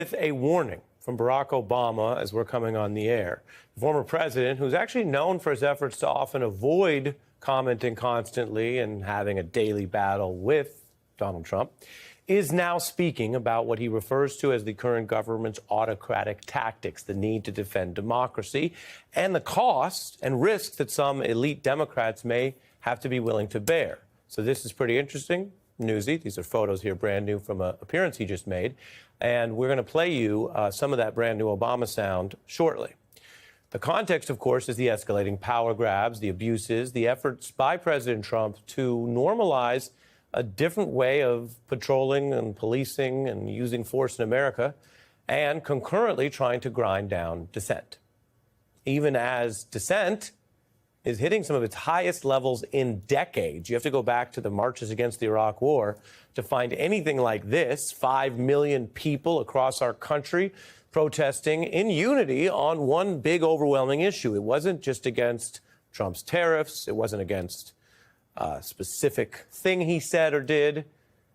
With a warning from Barack Obama as we're coming on the air. The former president, who's actually known for his efforts to often avoid commenting constantly and having a daily battle with Donald Trump, is now speaking about what he refers to as the current government's autocratic tactics, the need to defend democracy, and the cost and risks that some elite Democrats may have to be willing to bear. So this is pretty interesting, newsy. These are photos here, brand new from an appearance he just made. And we're going to play you some of that brand new Obama sound shortly. The context, of course, is the escalating power grabs, the abuses, the efforts by President Trump to normalize a different way of patrolling and policing and using force in America, and concurrently trying to grind down dissent. Even as dissent is hitting some of its highest levels in decades. You have to go back to the marches against the Iraq War to find anything like this. 5 million people across our country protesting in unity on one big overwhelming issue. It wasn't just against Trump's tariffs. It wasn't against a specific thing he said or did.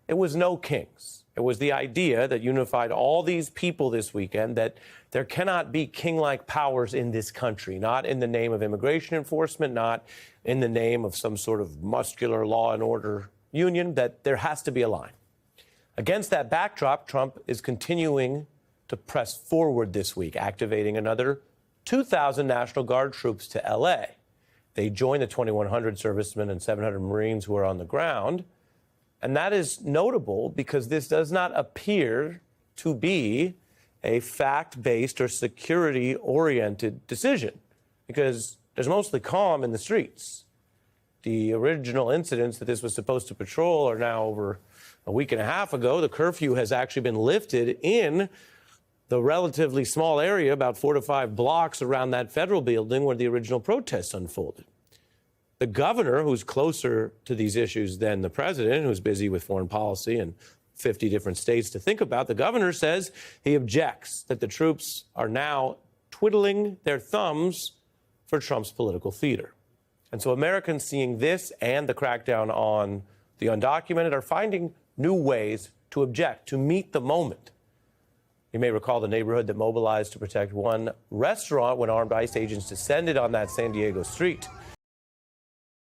It was no kings. It was the idea that unified all these people this weekend that there cannot be king-like powers in this country, not in the name of immigration enforcement, not in the name of some sort of muscular law and order union, that there has to be a line. Against that backdrop, Trump is continuing to press forward this week, activating another 2,000 National Guard troops to L.A. They join the 2,100 servicemen and 700 Marines who are on the ground. And that is notable because this does not appear to be a fact-based or security-oriented decision, because there's mostly calm in the streets. The original incidents that this was supposed to patrol are now over a week and a half ago. The curfew has actually been lifted in the relatively small area, about 4 to 5 blocks around that federal building where the original protests unfolded. The governor, who's closer to these issues than the president, who's busy with foreign policy and 50 different states to think about, the governor says he objects that the troops are now twiddling their thumbs for Trump's political theater. And so Americans seeing this and the crackdown on the undocumented are finding new ways to object, to meet the moment. You may recall the neighborhood that mobilized to protect one restaurant when armed ICE agents descended on that San Diego street.